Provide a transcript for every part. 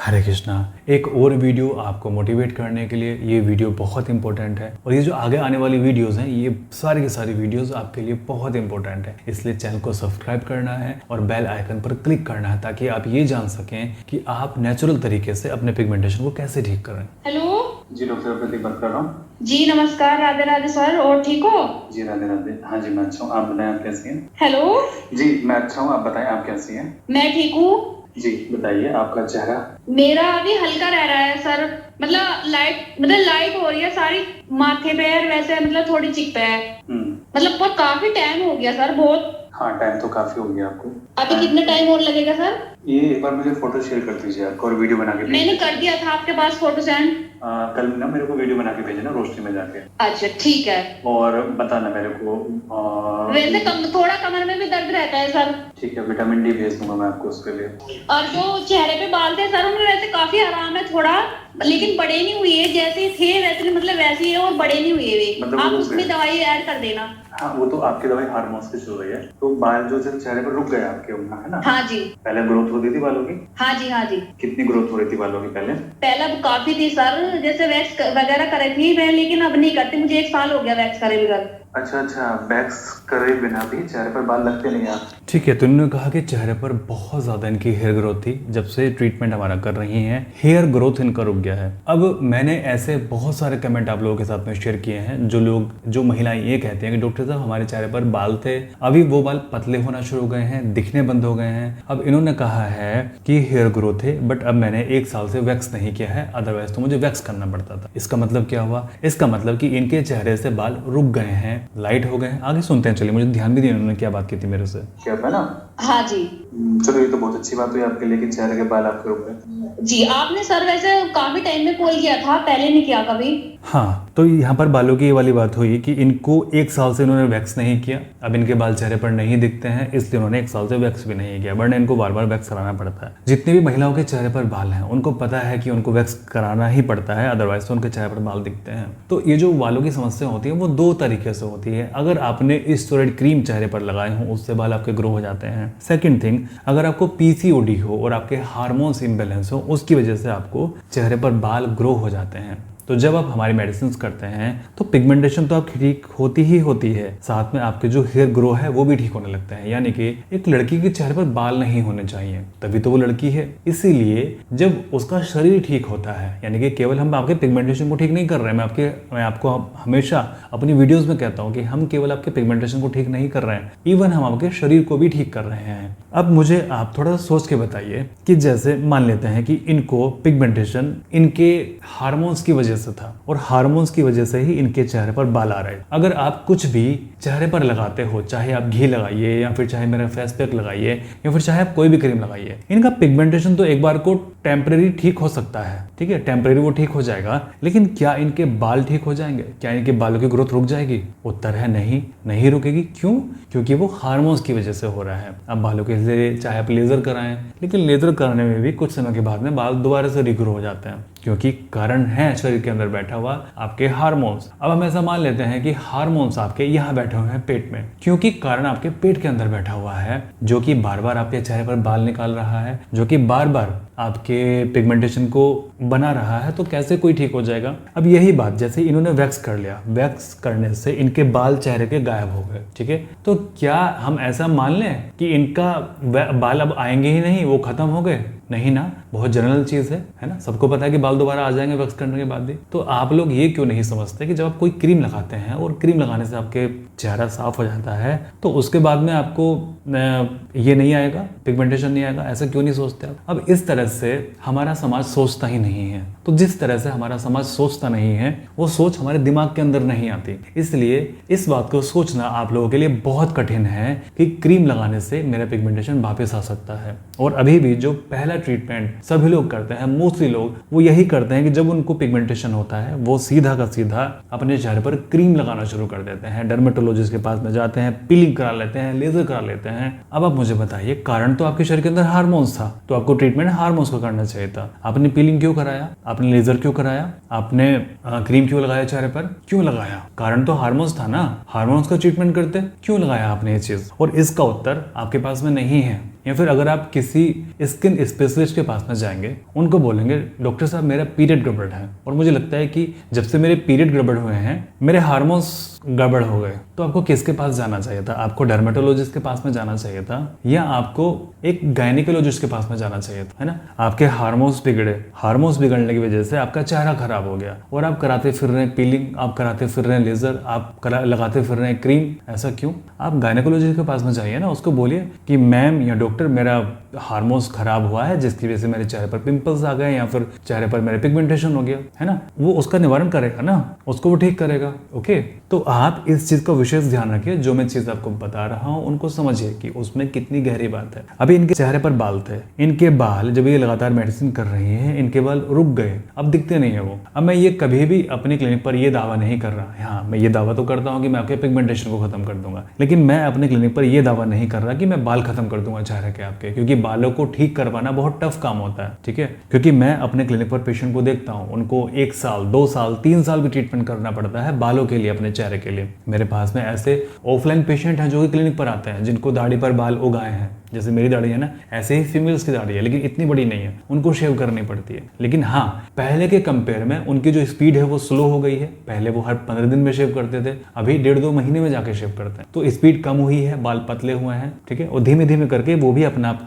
हरे कृष्णा। एक और वीडियो आपको मोटिवेट करने के लिए, ये वीडियो बहुत इंपॉर्टेंट है और ये जो आगे आने वाली वीडियोस हैं ये सारी की सारी वीडियोस आपके लिए बहुत इंपॉर्टेंट है। इसलिए चैनल को सब्सक्राइब करना है और बेल आइकन पर क्लिक करना है ताकि आप ये जान सकें कि आप नेचुरल तरीके से अपने पिगमेंटेशन को कैसे ठीक करें। हेलो जी डॉक्टर प्रदीप बात कर रहा हूँ। जी नमस्कार, राधे राधे सर। और ठीक हो? जी राधे राधे। हाँ जी मैं अच्छा हूँ, आप बताएं आप कैसी हैं? हेलो जी मैं अच्छा हूँ, आप बताएं आप कैसी हैं? मैं ठीक हूँ। जी बताइए आपका चेहरा। मेरा अभी हल्का रह रहा है सर, मतलब लाइट हो रही है सारी माथे पे है, वैसे मतलब थोड़ी चिक पे है। मतलब बहुत काफी टाइम हो गया सर, बहुत। हाँ टाइम तो काफी हो गया आपको। अभी कितना टाइम और लगेगा सर? ये एक बार मुझे फोटो शेयर कर दीजिए आपको और वीडियो बना के मैंने कर दिया था आपके पास फोटो सेंड। कल ना मेरे को वीडियो बना के भेजना रोशनी में जाके। अच्छा ठीक है। और बताना मेरे को। वैसे थोड़ा कमर में भी दर्द रहता है सर। ठीक है, विटामिन डी भेज दूंगा मैं आपको उसके लिए। और जो चेहरे पे बाल थे सर उनमें वैसे काफी आराम है थोड़ा, लेकिन बड़े नहीं हुए, जैसे थे वैसे मतलब वैसे ही है और बड़े नहीं हुए वे। मतलब आप उसमें दवाई ऐड कर देना। हाँ वो तो आपकी दवाई हार्मोन्स की चल रही है, तो बाल जो चेहरे पर रुक गए आपके उनका, है ना? हाँ जी। पहले ग्रोथ होती थी बालों की? हाँ जी हाँ जी। कितनी ग्रोथ हो रही थी बालों की पहले? पहले काफी थी सर, जैसे वैक्स वगैरह करे थी मैं, लेकिन अब नहीं करती, मुझे 1 साल हो गया वैक्स करे बगैर। अच्छा, वैक्स करे बिना भी चेहरे पर बाल लगते नहीं आप? ठीक है, तो इन्होंने कहा कि चेहरे पर बहुत ज़्यादा इनकी हेयर ग्रोथ थी, जब से ट्रीटमेंट हमारा कर रही हैं हेयर ग्रोथ इनका रुक गया है। अब मैंने ऐसे बहुत सारे कमेंट आप लोगों के साथ में शेयर किए हैं, जो महिलाएं ये कहती हैं कि डॉक्टर साहब हमारे चेहरे पर बाल थे, अभी वो बाल पतले होना शुरू हो गए हैं, दिखने बंद हो गए हैं। अब इन्होंने कहा है कि हेयर ग्रोथ है, बट अब मैंने 1 साल से वैक्स नहीं किया है, अदरवाइज तो मुझे वैक्स करना पड़ता था। इसका मतलब क्या हुआ? इसका मतलब कि इनके चेहरे से बाल रुक गए हैं, लाइट हो गए हैं। आगे सुनते हैं, चलिए। मुझे ध्यान भी नहीं उन्होंने क्या बात की थी मेरे से। क्या है ना? हाँ जी। चलो ये तो बहुत अच्छी बात हुई आपके लिए कि चेहरे के बाल आपके रुक गए। जी आपने सर वैसे काफी टाइम में कॉल किया था, पहले नहीं किया कभी। हाँ, तो यहाँ पर बालों की ये वाली बात हुई कि इनको 1 साल से इन्होंने वैक्स नहीं किया, अब इनके बाल चेहरे पर नहीं दिखते हैं, इसलिए उन्होंने 1 साल से वैक्स भी नहीं किया, वरना इनको बार बार वैक्स कराना पड़ता है। जितनी भी महिलाओं के चेहरे पर बाल हैं उनको पता है कि उनको वैक्स कराना ही पड़ता है, अदरवाइज तो उनके चेहरे पर बाल दिखते हैं। तो ये जो बालों की समस्या होती है वो 2 तरीके से होती है। अगर आपने स्टेरॉइड क्रीम चेहरे पर लगाए हो उससे बाल आपके ग्रो हो जाते हैं। सेकेंड थिंग, अगर आपको पीसीओडी हो और आपके हार्मोन्स इम्बैलेंस हो, उसकी वजह से आपको चेहरे पर बाल ग्रो हो जाते हैं। तो जब आप हमारी मेडिसिन करते हैं तो पिगमेंटेशन तो आपकी ठीक होती ही होती है, साथ में आपके जो हेयर ग्रो है वो भी ठीक होने लगते हैं। यानी कि एक लड़की के चेहरे पर बाल नहीं होने चाहिए, तभी तो वो लड़की है। इसीलिए जब उसका शरीर ठीक होता है, यानी कि केवल हम आपके पिगमेंटेशन को ठीक नहीं कर रहे हैं, मैं आपको हमेशा अपनी वीडियोस में कहता हूँ कि हम केवल आपके पिगमेंटेशन को ठीक नहीं कर रहे हैं, इवन हम आपके शरीर को भी ठीक कर रहे हैं। अब मुझे आप थोड़ा सोच के बताइए कि जैसे मान लेते हैं कि इनको पिगमेंटेशन इनके हार्मोन्स की वजह से था और हार्मोन्स की वजह से ही इनके चेहरे पर बाल आ रहे हैं। अगर आप कुछ भी चेहरे पर लगाते हो, चाहे आप घी लगाइए या फिर चाहे मेरा फेस पैक लगाइए या फिर चाहे आप कोई भी क्रीम लगाइए, इनका पिगमेंटेशन तो एक बार को टेम्परेरी ठीक हो सकता है, ठीक है, टेम्परेरी वो ठीक हो जाएगा, लेकिन क्या इनके बाल ठीक हो जाएंगे? क्या इनके बालों की ग्रोथ रुक जाएगी? उत्तर है नहीं रुकेगी। क्यों? क्योंकि वो हार्मोन्स की वजह से हो रहा है। अब बालों के लिए चाहे आप लेजर कराएं, लेकिन लेजर कराने में भी कुछ समय के बाद में बाल दोबारा से रिग्रो हो जाते हैं, क्योंकि कारण है शरीर के अंदर बैठा हुआ आपके हार्मोन्स। अब हम ऐसा मान लेते हैं कि हार्मोन्स आपके यहाँ बैठे हुए हैं पेट में, क्योंकि कारण आपके पेट के अंदर बैठा हुआ है, जो कि बार बार आपके चेहरे पर बाल निकाल रहा है, जो कि बार बार आपके पिगमेंटेशन को बना रहा है। तो कैसे कोई ठीक हो जाएगा? अब यही बात, जैसे इन्होंने वैक्स कर लिया, वैक्स करने से इनके बाल चेहरे के गायब हो गए, ठीक है, तो क्या हम ऐसा मान लें कि इनका बाल अब आएंगे ही नहीं, वो खत्म हो गए? नहीं ना, बहुत जनरल चीज़ है ना, सबको पता है कि बाल दोबारा आ जाएंगे वैक्स करने के बाद भी। तो आप लोग ये क्यों नहीं समझते कि जब आप कोई क्रीम लगाते हैं और क्रीम लगाने से आपके चेहरा साफ हो जाता है, तो उसके बाद में आपको ये नहीं आएगा, पिगमेंटेशन नहीं आएगा? ऐसा क्यों नहीं सोचते आप? अब इस तरह से हमारा समाज सोचता ही नहीं है। तो जिस तरह से हमारा समाज सोचता नहीं है, वो सोच हमारे दिमाग के अंदर नहीं आती। इसलिए इस बात को सोचना आप लोगों के लिए बहुत कठिन है कि क्रीम लगाने से मेरा पिगमेंटेशन वापस आ सकता है। और अभी भी जो पहला ट्रीटमेंट सभी लोग करते हैं, मोस्टली लोग वो यही करते हैं कि जब उनको पिगमेंटेशन होता है वो सीधा का सीधा अपने चेहरे पर क्रीम लगाना शुरू कर देते हैं, डर्मेटोलॉजिस्ट के पास में जाते हैं, पीलिंग करा लेते हैं, लेजर करा लेते हैं। अब आप मुझे बताइए, कारण तो आपके शरीर के अंदर हार्मोन्स था, तो आपको ट्रीटमेंट हार्मोन्स का करना चाहिए था। आपने पीलिंग क्यों कराया? आपने लेजर क्यों कराया? आपने क्रीम क्यों लगाया चेहरे पर? क्यों लगाया? कारण तो हार्मोन्स था ना, हार्मोन्स का ट्रीटमेंट करते क्यों लगाया आपने ये चीज? और इसका उत्तर आपके पास में नहीं है। या फिर अगर आप किसी स्किन स्पेशलिस्ट के पास में जाएंगे, उनको बोलेंगे डॉक्टर साहब मेरा पीरियड गड़बड़ है और मुझे लगता है कि जब से मेरे पीरियड गड़बड़ हुए हैं मेरे हार्मोन्स गड़बड़ हो गए, तो आपको किसके पास जाना चाहिए था? आपको डर्मेटोलॉजिस्ट के पास में जाना चाहिए था या आपको एक गायनिकोलॉजिस्ट के पास में जाना चाहिए था, है ना? आपके हार्मोन्स बिगड़े, हार्मोन्स बिगड़ने की वजह से आपका चेहरा खराब हो गया और आप कराते फिर रहे हैं पीलिंग, आप कराते फिर रहे हैं लेजर, आप लगाते फिर रहे हैं क्रीम। ऐसा क्यों? आप गायनिकोलॉजिस्ट के पास में जाइए ना, उसको बोलिए कि मैम या डॉक्टर मेरा हार्मोन्स खराब हुआ है जिसकी वजह से मेरे चेहरे पर पिंपल्स आ गए या फिर चेहरे पर मेरे पिगमेंटेशन हो गया, है ना? वो उसका निवारण करेगा ना, उसको वो ठीक करेगा। ओके, तो आप इस चीज का विशेष ध्यान रखिए। जो मैं चीज आपको बता रहा हूँ उनको समझिए कि उसमें कितनी गहरी बात है। अभी इनके चेहरे पर बाल थे, इनके बाल जब ये लगातार मेडिसिन कर रही है इनके बाल रुक गए, अब दिखते नहीं है वो। अब मैं ये कभी भी अपने क्लिनिक पर ये दावा नहीं कर रहा, हाँ मैं ये दावा तो करता हूँ कि मैं आपके पिगमेंटेशन को खत्म कर दूंगा, लेकिन मैं अपने क्लिनिक पर ये दावा नहीं कर रहा कि मैं बाल खत्म कर दूंगा चेहरे के आपके, क्योंकि बालों को ठीक करवाना बहुत टफ काम होता है, ठीक है? क्योंकि मैं अपने क्लिनिक पर पेशेंट को देखता हूँ, उनको 1 साल 2 साल 3 साल भी ट्रीटमेंट करना पड़ता है बालों के लिए, अपने चेहरे के लिए। मेरे पास में ऐसे ऑफलाइन पेशेंट हैं जो कि क्लिनिक पर आते हैं जिनको दाढ़ी पर बाल उगाए हैं, जैसे मेरी दाढ़ी है ना, ऐसे ही फीमेल्स की दाढ़ी है लेकिन इतनी बड़ी नहीं है, उनको शेव करनी पड़ती है। लेकिन हाँ, पहले के कंपेयर में उनकी जो स्पीड है वो स्लो हो गई है। पहले वो हर 15 दिन में शेव करते थे, अभी 1.5-2 महीने में जाके शेव करते हैं, तो स्पीड कम हुई है, बाल पतले हुए हैं, ठीक है? और धीमे धीमे करके वो भी अपना आप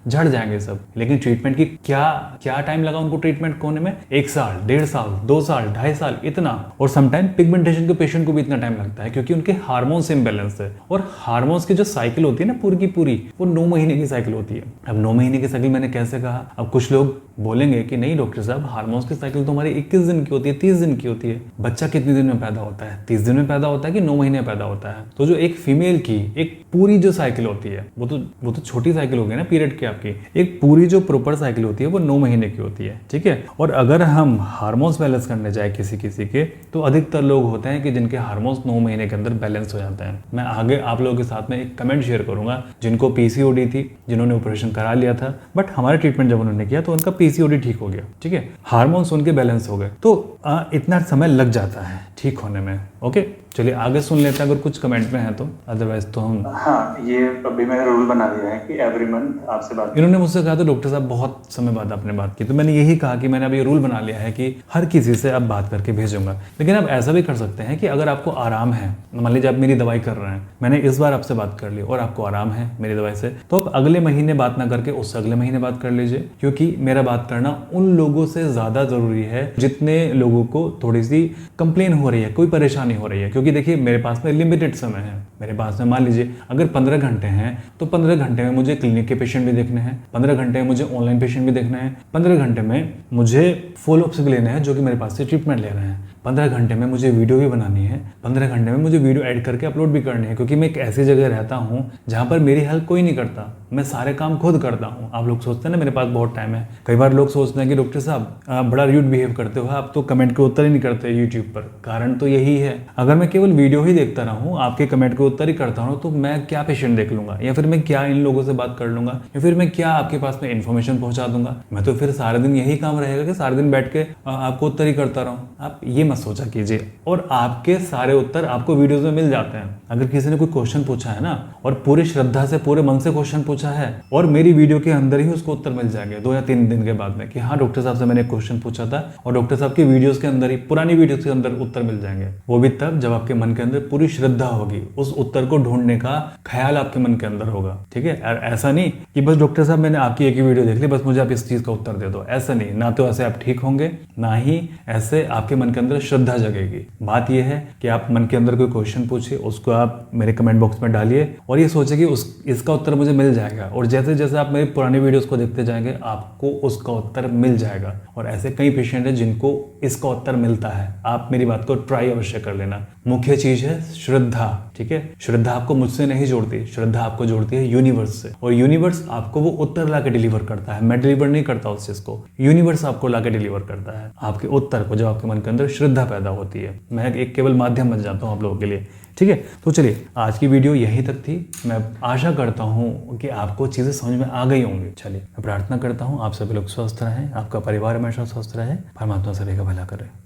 झड़ जाएंगे सब। लेकिन ट्रीटमेंट की क्या टाइम लगा उनको ट्रीटमेंट होने में? 1 साल 1.5 साल 2 साल 2.5 साल, इतना। और समटाइम पिगमेंटेशन के पेशेंट को भी इतना टाइम लगता है क्योंकि उनके हार्मोन्स इम्बैलेंस है। और हार्मोन्स की जो साइकिल होती है ना पूरी की पूरी, वो 9 महीने की साइकिल होती है। अब 9 महीने की साइकिल मैंने कैसे कहा? अब कुछ लोग बोलेंगे कि नहीं डॉक्टर साहब, हार्मोन्स की साइकिल तो हमारी 21 दिन की होती है, 30 दिन की होती है। बच्चा कितने दिन में पैदा होता है? 30 दिन में पैदा होता है कि 9 महीने में पैदा होता है? तो जो एक फीमेल की एक पूरी जो साइकिल होती है वो तो छोटी साइकिल हो गई ना पीरियड की आपकी। एक पूरी जो प्रॉपर साइकिल होती है वो 9 महीने की होती है, ठीक है? और अगर हम हार्मोन्स बैलेंस करने जाए किसी के, तो अधिकतर लोग होते हैं कि जिनके हार्मोन्स 9 महीने के अंदर बैलेंस हो जाते हैं। मैं आगे आप लोगों के साथ में एक कमेंट शेयर करूंगा जिनको पीसीओडी थी, जिन्होंने ऑपरेशन करा लिया था, बट हमारा ट्रीटमेंट जब उन्होंने किया तो उनका पीसीओडी ठीक हो गया, ठीक है? हार्मोन्स उनके बैलेंस हो गए। तो इतना समय लग जाता है ठीक होने में। ओके, चलिए आगे सुन लेते हैं अगर कुछ कमेंट में है तो, अदरवाइज तो हम हाँ, ये अभी मैंने रूल बना दिया है कि एवरी मंथ आपसे बात। इन्होंने मुझसे कहा तो डॉक्टर साहब बहुत समय बाद आपने बात की, तो मैंने यही कहा कि मैंने अभी ये रूल बना लिया है कि हर किसी से आप बात करके भेजूंगा। लेकिन आप ऐसा भी कर सकते हैं कि अगर आपको आराम है, मान लीजिए आप मेरी दवाई कर रहे हैं, मैंने इस बार आपसे बात कर ली और आपको आराम है मेरी दवाई से, तो आप अगले महीने बात ना करके उससे अगले महीने बात कर लीजिए। क्योंकि मेरा बात करना उन लोगों से ज्यादा जरूरी है जितने लोगों को थोड़ी सी कंप्लेन हो रही है, कोई परेशानी हो रही है। क्योंकि देखिए मेरे पास में लिमिटेड समय है, मेरे पास में मान लीजिए अगर 15 घंटे हैं तो 15 घंटे में मुझे क्लिनिक के पेशेंट भी देखने हैं, 15 घंटे में मुझे ऑनलाइन पेशेंट भी देखने हैं, 15 घंटे में मुझे फॉलोअप्स भी लेने हैं जो कि मेरे पास से ट्रीटमेंट ले रहे हैं, 15 घंटे में मुझे वीडियो भी बनानी है, 15 घंटे में मुझे वीडियो एडिट करके अपलोड भी करनी है। क्योंकि मैं एक ऐसी जगह रहता हूँ जहाँ पर मेरी हेल्प कोई नहीं करता, मैं सारे काम खुद करता हूँ। आप लोग सोचते हैं ना मेरे पास बहुत टाइम है, कई बार लोग सोचते हैं कि डॉक्टर साहब आप बड़ा रूड बिहेव करते हो, आप तो कमेंट के उत्तर ही नहीं करते यूट्यूब पर। कारण तो यही है, अगर मैं केवल वीडियो ही देखता रहूँ, आपके कमेंट के उत्तर ही करता हूँ, तो मैं क्या पेशेंट देख लूंगा, या फिर मैं क्या इन लोगों से बात कर लूंगा, या फिर मैं क्या आपके पास में इन्फॉर्मेशन पहुंचा दूंगा? मैं तो फिर सारे दिन यही काम रहेगा कि सारे दिन बैठ के आपको उत्तर ही करता रहूँ। आप ये मत सोचा कीजिए। और आपके सारे उत्तर आपको वीडियोस में मिल जाते हैं। अगर किसी ने कोई क्वेश्चन पूछा है ना और पूरी श्रद्धा से पूरे मन से क्वेश्चन पूछा है और मेरी वीडियो के अंदर ही उसको उत्तर मिल जाएंगे 2 या 3 दिन के बाद में कि हाँ डॉक्टर साहब से मैंने क्वेश्चन पूछा था, और डॉक्टर साहब की वीडियोस के अंदर ही, पुरानी वीडियोस के अंदर उत्तर मिल जाएंगे। वो भी तब जब आपके मन के अंदर पूरी श्रद्धा होगी, उस उत्तर को ढूंढने का ख्याल आपके मन के अंदर होगा, ठीक है? और ऐसा नहीं कि बस डॉक्टर साहब मैंने आपकी एक ही वीडियो देख ली, बस मुझे आप इस चीज का उत्तर दे दो, ऐसा नहीं। ना तो ऐसे आप ठीक होंगे, ना ही ऐसे आपके मन के अंदर श्रद्धा जगेगी। बात यह है कि आप मन के अंदर कोई क्वेश्चन पूछिए, उसको आप मेरे कमेंट बॉक्स में डालिए और ये सोचिए कि इसका उत्तर मुझे मिल जाएगा। और जैसे जैसे आप मेरी पुरानी वीडियोस को देखते जाएंगे आपको उसका उत्तर मिल जाएगा। और ऐसे कई पेशेंट हैं जिनको इसका उत्तर मिलता है। आप मेरी बात को ट्राई अवश्य कर लेना। मुख्य चीज है श्रद्धा, ठीक है? श्रद्धा आपको मुझसे नहीं जोड़ती, श्रद्धा आपको जोड़ती है यूनिवर्स से, और यूनिवर्स आपको वो उत्तर ला के डिलीवर करता है। मैं डिलीवर नहीं करता उस चीज को, यूनिवर्स आपको ला के डिलीवर करता है आपके उत्तर को, जब आपके मन के अंदर श्रद्धा पैदा होती है। मैं एक केवल माध्यम बन जाता हूँ आप लोगों के लिए, ठीक है? तो चलिए आज की वीडियो यहीं तक थी। मैं आशा करता हूँ कि आपको चीज़ें समझ में आ गई होंगी। चलिए मैं प्रार्थना करता हूँ आप सभी लोग स्वस्थ रहें, आपका परिवार हमेशा स्वस्थ रहे, परमात्मा सभी का भला करे।